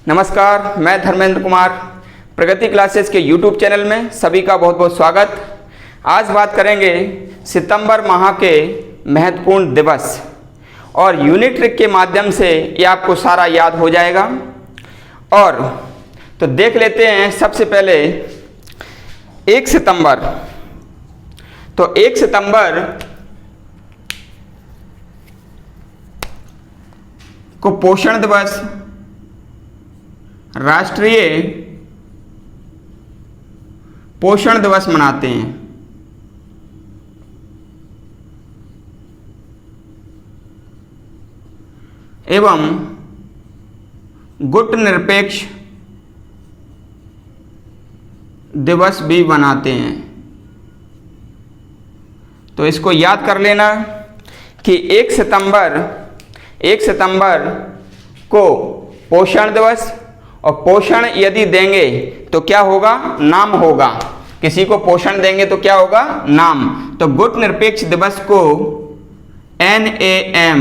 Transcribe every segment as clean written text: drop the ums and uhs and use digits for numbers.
नमस्कार, मैं धर्मेंद्र कुमार। प्रगति क्लासेस के YouTube चैनल में सभी का बहुत बहुत स्वागत। आज बात करेंगे सितंबर माह के महत्वपूर्ण दिवस और यूनिट ट्रिक के माध्यम से ये आपको सारा याद हो जाएगा। और तो देख लेते हैं सबसे पहले 1 सितंबर। तो 1 सितंबर को पोषण दिवस, राष्ट्रीय पोषण दिवस मनाते हैं। एवं गुट निरपेक्ष दिवस भी मनाते हैं। तो इसको याद कर लेना कि 1 सितंबर को पोषण दिवस, और पोषण यदि देंगे तो क्या होगा? नाम होगा। किसी को पोषण देंगे तो क्या होगा? नाम। तो गुट निरपेक्ष दिवस को NAM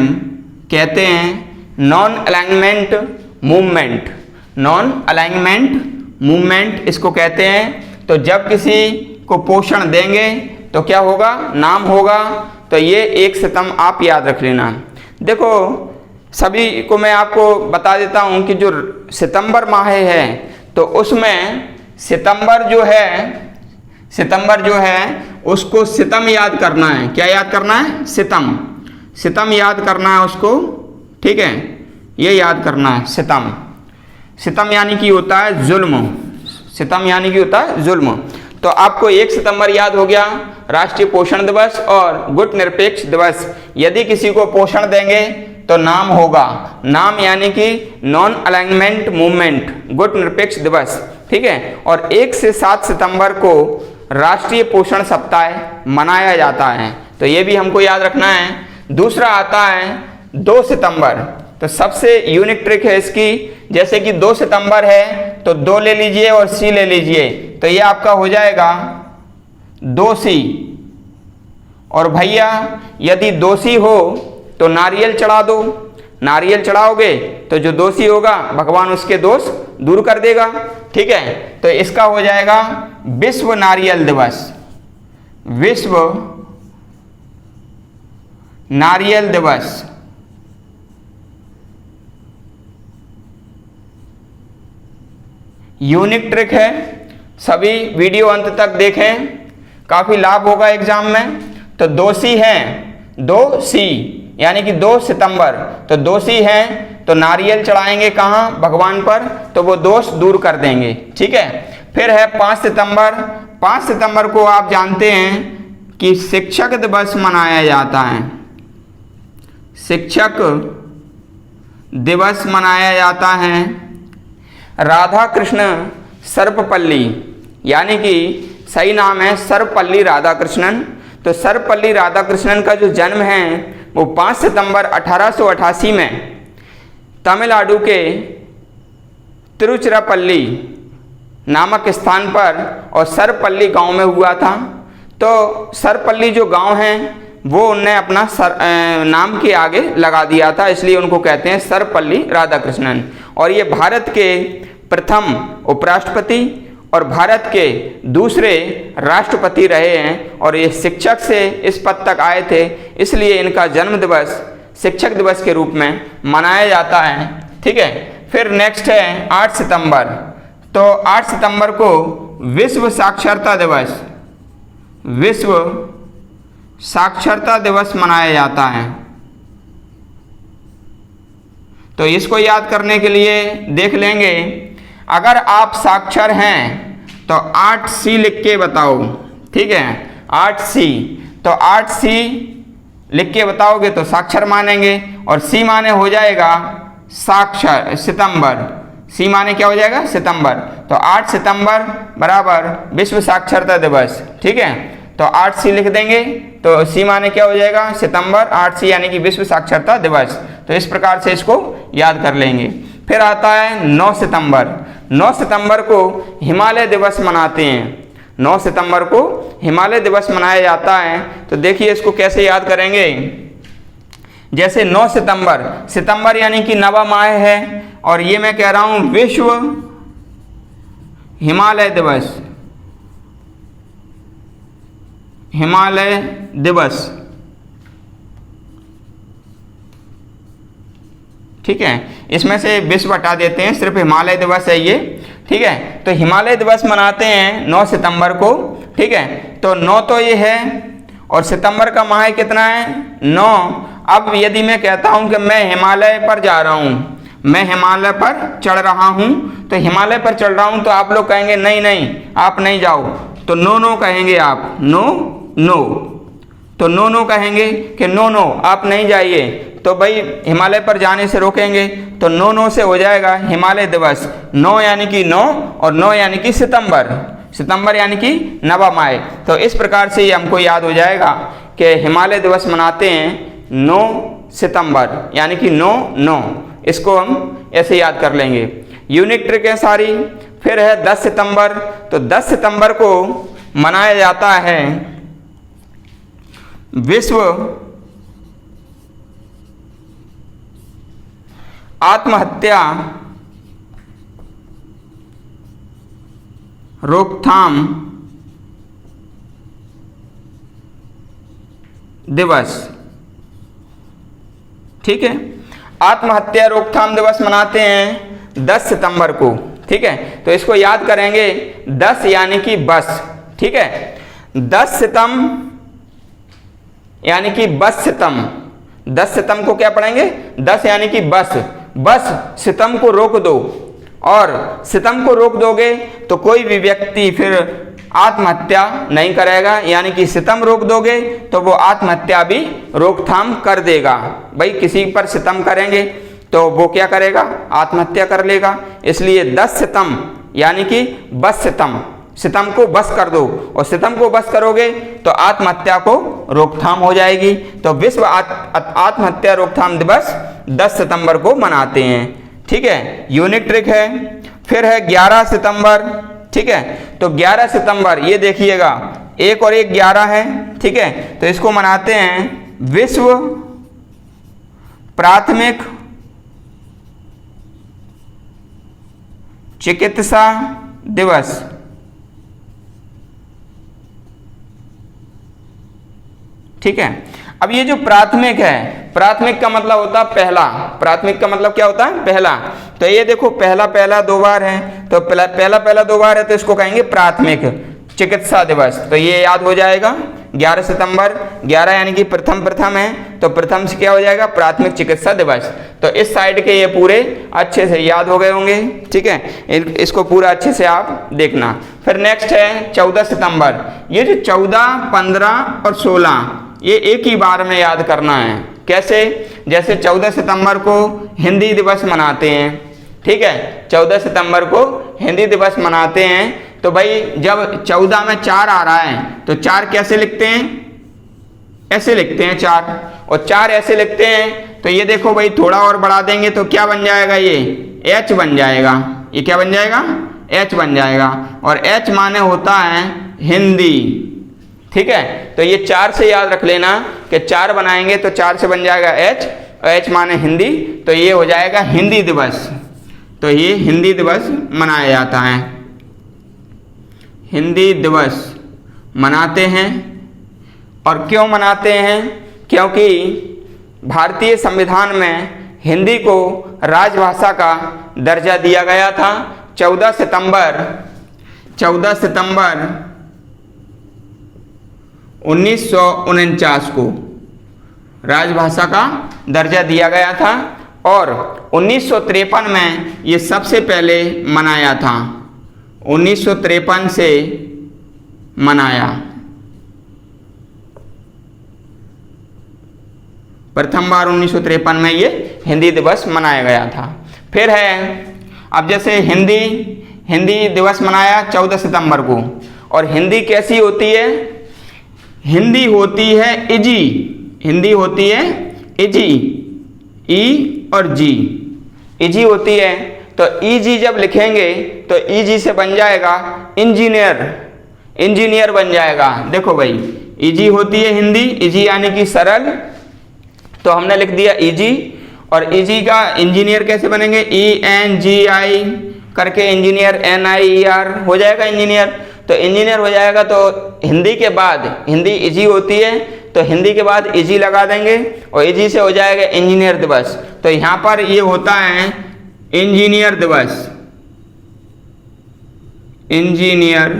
कहते हैं, non alignment movement. Non alignment movement इसको कहते हैं। तो जब किसी को पोषण देंगे तो क्या होगा? नाम होगा। तो ये 1 सितंबर आप याद रख लेना। देखो, सभी को मैं आपको बता देता हूं कि जो सितंबर माह है तो उसमें सितंबर जो है उसको सितम याद करना है। क्या याद करना है? सितम याद करना है उसको। ठीक है, ये याद करना है। सितम यानी कि होता है जुल्म। सितम यानी कि होता है जुल्म। तो आपको 1 सितंबर याद हो गया, राष्ट्रीय पोषण दिवस और गुट निरपेक्ष दिवस। यदि किसी को पोषण देंगे तो नाम होगा। नाम यानी कि नॉन अलाइनमेंट मूवमेंट, गुट निरपेक्ष दिवस। ठीक है। और 1 से 7 सितंबर को राष्ट्रीय पोषण सप्ताह मनाया जाता है। तो ये भी हमको याद रखना है। दूसरा आता है 2 सितंबर। तो सबसे यूनिक ट्रिक है इसकी। जैसे कि 2 सितंबर है तो 2 ले लीजिए और C ले लीजिए, तो ये आपका हो जाएगा 2C। और भैया यदि 2C हो तो नारियल चढ़ा दो। नारियल चढ़ाओगे तो जो दोषी होगा भगवान उसके दोष दूर कर देगा। ठीक है। तो इसका हो जाएगा विश्व नारियल दिवस। विश्व नारियल दिवस। यूनिक ट्रिक है, सभी वीडियो अंत तक देखें, काफी लाभ होगा एग्जाम में। तो दोषी हैं 2C यानी कि 2 सितंबर। तो दोषी हैं तो नारियल चढ़ाएंगे कहाँ? भगवान पर, तो वो दोष दूर कर देंगे। ठीक है। फिर है 5 सितंबर। 5 सितंबर को आप जानते हैं कि शिक्षक दिवस मनाया जाता है। शिक्षक दिवस मनाया जाता है। राधा कृष्ण सर्वपल्ली, यानी कि सही नाम है सर्वपल्ली राधाकृष्णन। तो सर्वपल्ली राधाकृष्णन का जो जन्म है वो 5 सितंबर 1888 में तमिलनाडु के तिरुचिरापल्ली नामक स्थान पर और सर्वपल्ली गांव में हुआ था। तो सर्वपल्ली जो गांव है वो उनने अपना नाम के आगे लगा दिया था, इसलिए उनको कहते हैं सर्वपल्ली राधाकृष्णन। और ये भारत के प्रथम उपराष्ट्रपति और भारत के दूसरे राष्ट्रपति रहे हैं। और ये शिक्षक से इस पद तक आए थे, इसलिए इनका जन्म दिवस शिक्षक दिवस के रूप में मनाया जाता है। ठीक है। फिर नेक्स्ट है 8 सितंबर। तो 8 सितंबर को विश्व साक्षरता दिवस, विश्व साक्षरता दिवस मनाया जाता है। तो इसको याद करने के लिए देख लेंगे, अगर आप साक्षर हैं तो 8C लिख के बताओ। ठीक है, 8C। तो 8C लिख के बताओगे तो साक्षर मानेंगे, और C माने हो जाएगा साक्षर सितंबर। C माने क्या हो जाएगा? सितंबर। तो 8 सितंबर बराबर विश्व साक्षरता दिवस। ठीक है। तो 8C लिख देंगे तो C माने क्या हो जाएगा? सितंबर। 8C यानी कि विश्व साक्षरता दिवस। तो इस प्रकार से इसको याद कर लेंगे। फिर आता है 9 सितंबर। 9 सितंबर को हिमालय दिवस मनाते हैं। 9 सितंबर को हिमालय दिवस मनाया जाता है। तो देखिए इसको कैसे याद करेंगे। जैसे 9 सितंबर, सितंबर यानी कि नवा माह है, और ये मैं कह रहा हूं विश्व हिमालय दिवस, हिमालय दिवस, ठीक है। इसमें से विश्व हटा देते हैं, सिर्फ हिमालय दिवस है ये, ठीक है। तो हिमालय दिवस मनाते हैं 9 सितंबर को, ठीक है। तो 9 तो ये है, और सितंबर का माह कितना है 9। अब यदि मैं कहता हूं कि मैं हिमालय पर जा रहा हूं, मैं हिमालय पर चढ़ रहा हूं, तो हिमालय पर चढ़ रहा हूं, तो आप लोग कहेंगे नहीं नहीं आप नहीं जाओ, तो नो नो कहेंगे आप, नो नो, तो नो नो कहेंगे कि नो नो आप नहीं जाइए, तो भाई हिमालय पर जाने से रोकेंगे, तो नो नो से हो जाएगा हिमालय दिवस। 9 यानी कि 9 और 9 यानी कि सितंबर, सितंबर यानी कि नवा माह। तो इस प्रकार से ये हमको याद हो जाएगा कि हिमालय दिवस मनाते हैं 9 सितंबर यानी कि 9/9, इसको हम ऐसे याद कर लेंगे। यूनिक ट्रिक है सारी। फिर है 10 सितंबर, तो 10 सितंबर को मनाया जाता है विश्व आत्महत्या रोकथाम दिवस, ठीक है। आत्महत्या रोकथाम दिवस मनाते हैं 10 सितंबर को, ठीक है। तो इसको याद करेंगे 10 यानी कि बस, ठीक है। 10 सितम यानी कि बस सितम, 10 सितम को क्या पढ़ेंगे 10 यानी कि बस, बस सितम को रोक दो, और सितम को रोक दोगे तो कोई भी व्यक्ति फिर आत्महत्या नहीं करेगा, यानी कि सितम रोक दोगे तो वो आत्महत्या भी रोकथाम कर देगा। भाई किसी पर सितम करेंगे तो वो क्या करेगा आत्महत्या कर लेगा, इसलिए 10 सितम यानी कि बस सितम, सितम को बस कर दो, और सितम को बस करोगे तो आत्महत्या को रोकथाम हो जाएगी। तो विश्व आत्महत्या रोकथाम दिवस 10 सितंबर को मनाते हैं, ठीक है। यूनिक ट्रिक है। फिर है 11 सितंबर, ठीक है। तो 11 सितंबर ये देखिएगा 1 और 1 11 है, ठीक है। तो इसको मनाते हैं विश्व प्राथमिक चिकित्सा दिवस, ठीक है। अब ये जो प्राथमिक है, प्राथमिक का मतलब होता है पहला, प्राथमिक का मतलब क्या होता है पहला। तो ये देखो पहला पहला 2 बार है, तो पहला पहला 2 बार है, तो इसको कहेंगे प्राथमिक चिकित्सा दिवस। तो ये याद हो जाएगा 11 सितंबर, 11 यानी कि प्रथम प्रथम है, तो प्रथम से क्या हो जाएगा प्राथमिक चिकित्सा दिवस। तो इस साइड के ये पूरे अच्छे से याद हो गए होंगे, ठीक है। इसको पूरा अच्छे से आप देखना। फिर नेक्स्ट है 14 सितंबर। ये जो 14, 15 और 16 ये एक ही बार में याद करना है। कैसे, जैसे 14 सितंबर को हिंदी दिवस मनाते हैं, ठीक है। 14 सितंबर को हिंदी दिवस मनाते हैं, तो भाई जब 14 में 4 आ रहा है तो 4 कैसे लिखते हैं, ऐसे लिखते हैं 4, और 4 ऐसे लिखते हैं। तो ये देखो भाई थोड़ा और बढ़ा देंगे तो क्या बन जाएगा, ये H बन जाएगा। ये क्या बन जाएगा, H बन जाएगा, और H माने होता है हिंदी, ठीक है। तो ये 4 से याद रख लेना कि 4 बनाएंगे तो 4 से बन जाएगा H, और H माने हिंदी, तो ये हो जाएगा हिंदी दिवस। तो ये हिंदी दिवस मनाया जाता है, हिंदी दिवस मनाते हैं। और क्यों मनाते हैं, क्योंकि भारतीय संविधान में हिंदी को राजभाषा का दर्जा दिया गया था। 14 सितंबर 1949 को राजभाषा का दर्जा दिया गया था, और 1953 में ये सबसे पहले मनाया था, 1953 से मनाया, प्रथम बार 1953 में ये हिंदी दिवस मनाया गया था। फिर है अब जैसे हिंदी दिवस मनाया 14 सितंबर को, और हिंदी कैसी होती है, हिंदी होती है इजी, हिंदी होती है इजी, ई और जी, इजी होती है। तो इजी जब लिखेंगे तो इजी से बन जाएगा इंजीनियर, इंजीनियर बन जाएगा। देखो भाई इजी होती है हिंदी, इजी यानी कि सरल, तो हमने लिख दिया EG, और EG का इंजीनियर कैसे बनेंगे, ENGI करके इंजीनियर, NIER हो जाएगा इंजीनियर। तो इंजीनियर हो जाएगा, तो हिंदी के बाद, हिंदी EG होती है तो हिंदी के बाद EG लगा देंगे और EG से हो जाएगा इंजीनियर दिवस। तो यहाँ पर ये होता है इंजीनियर दिवस, इंजीनियर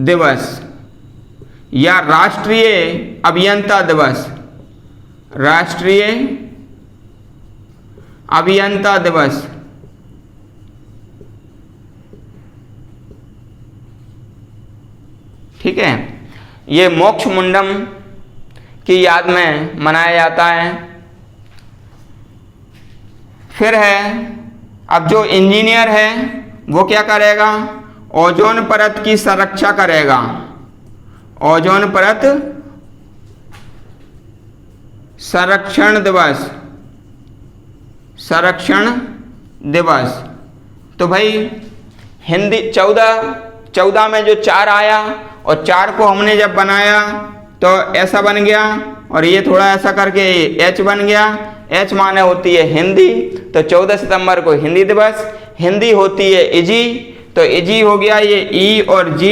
दिवस, या राष्ट्रीय अभियंता दिवस, राष्ट्रीय अभियंता दिवस। ठीक है, ये मोक्षमुंडम की याद में मनाया जाता है। फिर है, अब जो इंजीनियर है वो क्या करेगा, ओजोन परत की संरक्षा करेगा, ओजोन परत संरक्षण दिवस, संरक्षण दिवस। तो भाई हिंदी 14 में जो 4 आया, और 4 को हमने जब बनाया तो ऐसा बन गया, और ये थोड़ा ऐसा करके H बन गया। H माने होती है हिंदी, तो 14 सितंबर को हिंदी दिवस। हिंदी होती है EG, तो EG हो गया ये E और G,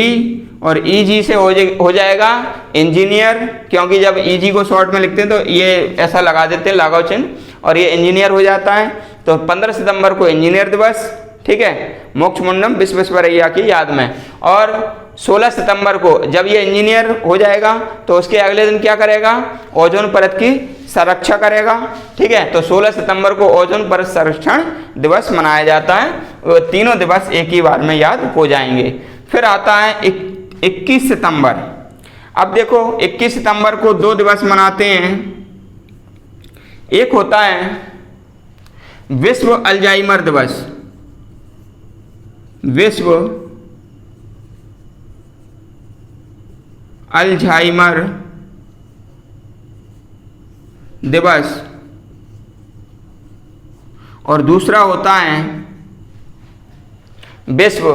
और EG से हो जाएगा इंजीनियर, क्योंकि जब EG को शॉर्ट में लिखते हैं तो ये ऐसा लगा देते हैं लगाव चिन्ह, और ये इंजीनियर हो जाता है। तो 15 सितंबर को इंजीनियर दिवस, ठीक है, मोक्षमुंडम विश्वेश्वरैया की याद में। और 16 सितंबर को जब ये इंजीनियर हो जाएगा तो उसके अगले दिन क्या करेगा, ओजोन परत की संरक्षा करेगा। ठीक है, तो 16 सितंबर को ओजोन परत संरक्षण दिवस मनाया जाता है। वो तीनों दिवस एक ही बार में याद हो जाएंगे। फिर आता है 21 सितंबर। अब देखो 21 सितंबर को 2 दिवस मनाते हैं। एक होता है विश्व अल्जाइमर दिवस, विश्व अल्जाइमर दिवस, और दूसरा होता है विश्व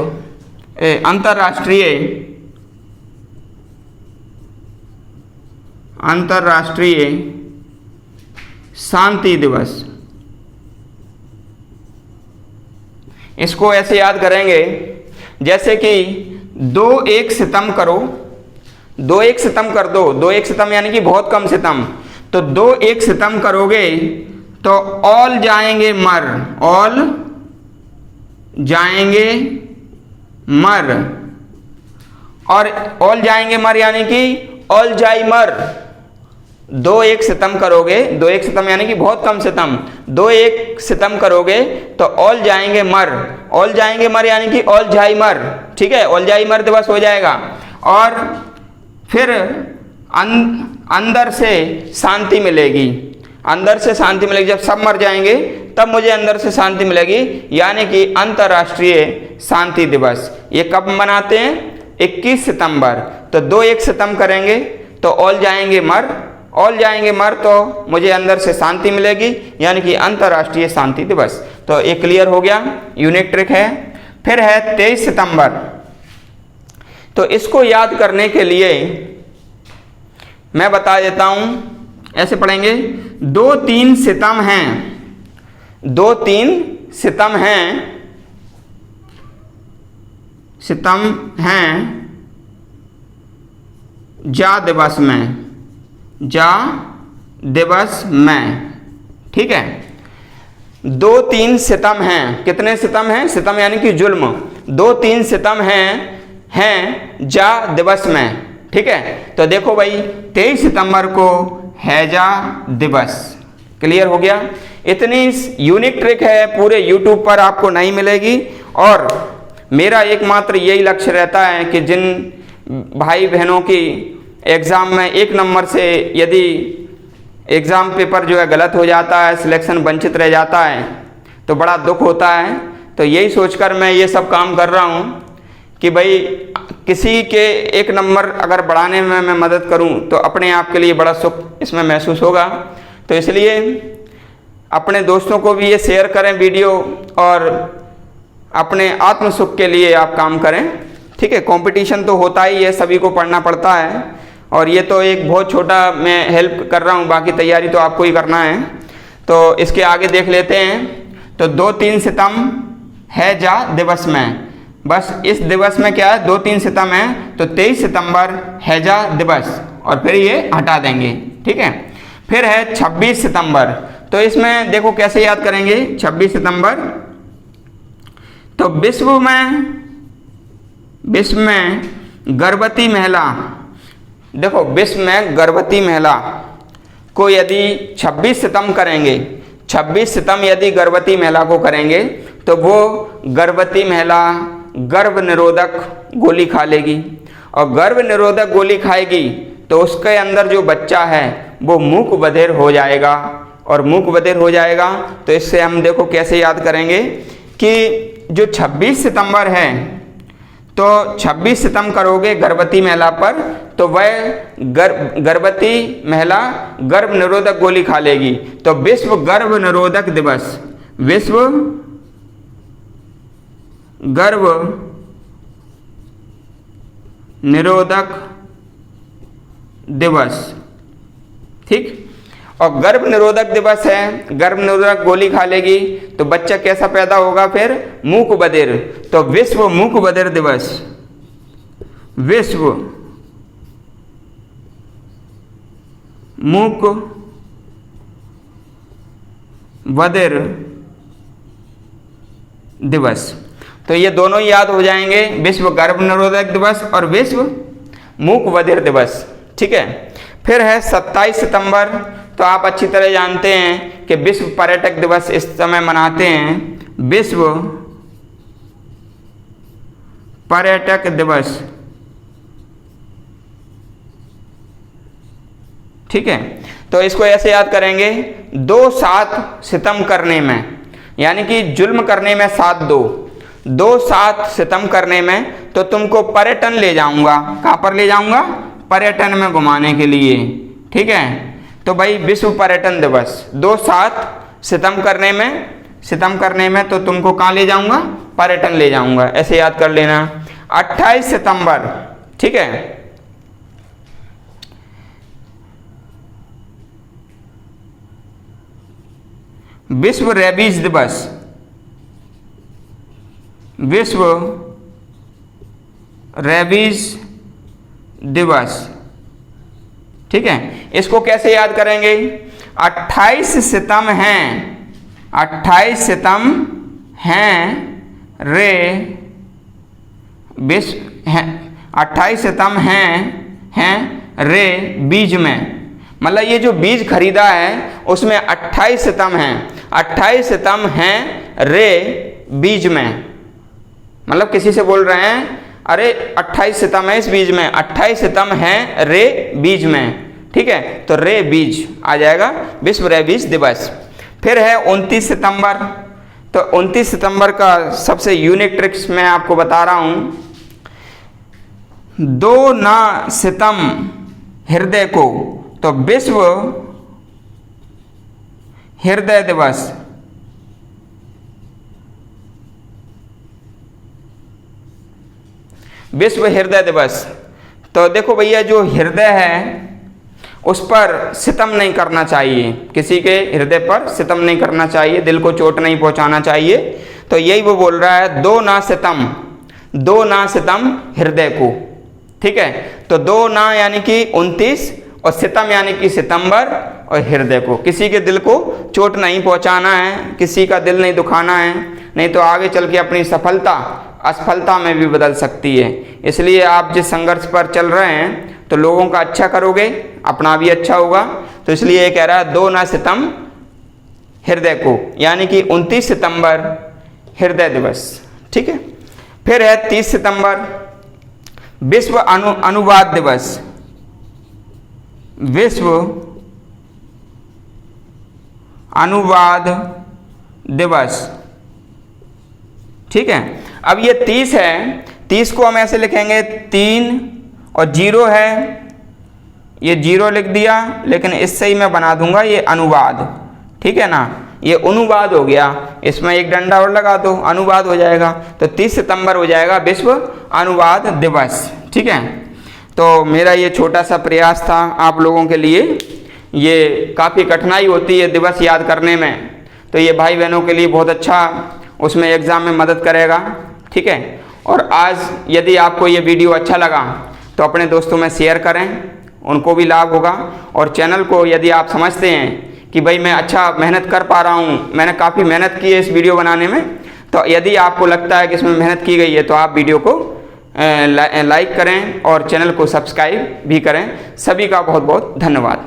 अंतर्राष्ट्रीय शांति दिवस। इसको ऐसे याद करेंगे जैसे कि 2-1 सितम करो, 2-1 सितम कर दो, 2-1 सितम यानी कि बहुत कम सितम। तो 2-1 सितम करोगे तो ऑल जाएंगे मर, ऑल जाएंगे मर, और ऑल जाएंगे मर यानी कि ऑलजाइमर। 2-1 सितम करोगे, 2-1 सितम यानी कि बहुत कम सितम, 2-1 सितम करोगे तो ऑल जाएंगे मर, ऑल जाएंगे मर यानी कि ऑलजाइमर। ठीक है, ऑलजाइमर दिवस हो जाएगा। और फिर अंदर से शांति मिलेगी, अंदर से शांति मिलेगी। जब सब मर जाएंगे तब मुझे अंदर से शांति मिलेगी, यानी कि अंतर्राष्ट्रीय शांति दिवस। ये कब मनाते हैं, 21 सितंबर। तो 2-1 सितम करेंगे तो ऑल जाएंगे मर, ऑल जाएंगे मर तो मुझे अंदर से शांति मिलेगी, यानी कि अंतर्राष्ट्रीय शांति दिवस। तो ये क्लियर हो गया, यूनिक ट्रिक है। फिर है 23 सितंबर। तो इसको याद करने के लिए मैं बता देता हूं, ऐसे पढ़ेंगे। 2-3 सितम हैं, 2-3 सितम हैं, सितम हैं जा दिवस में, जा दिवस में। ठीक है, 2-3 सितम हैं। कितने सितम हैं, सितम यानी कि जुल्म। 2-3 सितम हैं जा दिवस में। ठीक है, तो देखो भाई 23 सितंबर को हैजा दिवस। क्लियर हो गया। इतनी यूनिक ट्रिक है, पूरे यूट्यूब पर आपको नहीं मिलेगी। और मेरा एकमात्र यही लक्ष्य रहता है कि जिन भाई बहनों की एग्ज़ाम में 1 नंबर से यदि एग्ज़ाम पेपर जो है गलत हो जाता है, सिलेक्शन वंचित रह जाता है, तो बड़ा दुख होता है। तो यही सोचकर मैं ये सब काम कर रहा हूँ कि भाई किसी के 1 नंबर अगर बढ़ाने में मैं मदद करूं तो अपने आप के लिए बड़ा सुख इसमें महसूस होगा। तो इसलिए अपने दोस्तों को भी ये शेयर करें वीडियो, और अपने आत्म सुख के लिए आप काम करें। ठीक है, कंपटीशन तो होता ही है, सभी को पढ़ना पड़ता है, और ये तो एक बहुत छोटा मैं हेल्प कर रहा हूँ, बाकी तैयारी तो आपको ही करना है। तो इसके आगे देख लेते हैं। तो 2-3 सितम हैजा दिवस में, बस इस दिवस में क्या है 2-3 सितम है, तो 23 सितंबर हैजा दिवस, और फिर ये हटा देंगे, ठीक है। फिर है 26 सितंबर, तो इसमें देखो कैसे याद करेंगे 26 सितंबर। तो विश्व में गर्भवती महिला, देखो विश्व में गर्भवती महिला को यदि 26 सितम करेंगे, 26 सितम यदि गर्भवती महिला को करेंगे तो वो गर्भवती महिला गर्भ निरोधक गोली खा लेगी, और गर्भ निरोधक गोली खाएगी तो उसके अंदर जो बच्चा है वो मूक बधिर हो जाएगा, और मूक बधिर हो जाएगा तो इससे हम देखो कैसे याद करेंगे कि जो 26 सितंबर है, तो 26 सितम करोगे गर्भवती महिला पर तो वह गर्भवती महिला गर्भ निरोधक गोली खा लेगी। तो विश्व गर्भ निरोधक दिवस, विश्व गर्भ निरोधक दिवस, ठीक। और गर्भ निरोधक दिवस है, गर्भ निरोधक गोली खा लेगी तो बच्चा कैसा पैदा होगा फिर, मूक बधिर। तो विश्व मूक बधिर दिवस, विश्व मूक बधिर दिवस। तो ये दोनों ही याद हो जाएंगे, विश्व गर्भ निरोधक दिवस और विश्व मूक बधिर दिवस, ठीक है। फिर है 27 सितंबर, तो आप अच्छी तरह जानते हैं कि विश्व पर्यटक दिवस इस समय मनाते हैं, विश्व पर्यटक दिवस, ठीक है। तो इसको ऐसे याद करेंगे 2-7 सितम करने में, यानी कि जुल्म करने में 2-7 सितम करने में, तो तुमको पर्यटन ले जाऊंगा, कहाँ पर ले जाऊंगा, पर्यटन में घुमाने के लिए, ठीक है। तो भाई विश्व पर्यटन दिवस 2-7 सितम करने में तो तुमको कहाँ ले जाऊंगा, पर्यटन ले जाऊंगा, ऐसे याद कर लेना। 28 सितंबर, ठीक है, विश्व रेबीज दिवस, विश्व रेबीज दिवस, ठीक है। इसको कैसे याद करेंगे, 28 सितम हैं, 28 सितम हैं रे विश्व हैं, 28 सितम हैं रे बीज में, मतलब ये जो बीज खरीदा है उसमें 28 सितम हैं, 28 सितम हैं रे बीज में, मतलब किसी से बोल रहे हैं अरे 28 सितम है इस बीज में, 28 सितम है रे बीज में, ठीक है। तो रे बीज आ जाएगा, विश्व रे बीज दिवस। फिर है 29 सितंबर, तो 29 सितंबर का सबसे यूनिक ट्रिक्स मैं आपको बता रहा हूं, 2 ना सितम हृदय को, तो विश्व हृदय दिवस, विश्व हृदय दिवस। तो देखो भैया जो हृदय है उस पर सितम नहीं करना चाहिए, किसी के हृदय पर सितम नहीं करना चाहिए, दिल को चोट नहीं पहुंचाना चाहिए। तो यही वो बोल रहा है 2 ना सितम हृदय को, ठीक है। तो 2 ना यानी कि 29 और सितम यानी कि सितंबर, और हृदय को, किसी के दिल को चोट नहीं पहुंचाना है, किसी का दिल नहीं दुखाना है, नहीं तो आगे चल के अपनी सफलता असफलता में भी बदल सकती है। इसलिए आप जिस संघर्ष पर चल रहे हैं तो लोगों का अच्छा करोगे, अपना भी अच्छा होगा। तो इसलिए ये कह रहा है 2 ना सितम हृदय को, यानी कि 29 सितंबर हृदय दिवस, ठीक है। फिर है 30 सितंबर विश्व अनुवाद दिवस, विश्व अनुवाद दिवस, ठीक है। अब ये 30 है, 30 को हम ऐसे लिखेंगे 3 और 0 है, ये 0 लिख दिया, लेकिन इससे ही मैं बना दूंगा ये अनुवाद, ठीक है ना, ये अनुवाद हो गया, इसमें एक डंडा और लगा दो, अनुवाद हो जाएगा। तो 30 सितंबर हो जाएगा विश्व अनुवाद दिवस, ठीक है। तो तो मेरा ये छोटा सा प्रयास था आप लोगों के लिए। ये काफ़ी कठिनाई होती है दिवस याद करने में, तो ये भाई बहनों के लिए बहुत अच्छा उसमें एग्ज़ाम में मदद करेगा, ठीक है। और आज यदि आपको ये वीडियो अच्छा लगा तो अपने दोस्तों में शेयर करें, उनको भी लाभ होगा। और चैनल को यदि आप समझते हैं कि भाई मैं अच्छा मेहनत कर पा रहा हूँ, मैंने काफ़ी मेहनत की है इस वीडियो बनाने में, तो यदि आपको लगता है कि इसमें मेहनत की गई है तो आप वीडियो को लाइक करें और चैनल को सब्सक्राइब भी करें। सभी का बहुत बहुत धन्यवाद।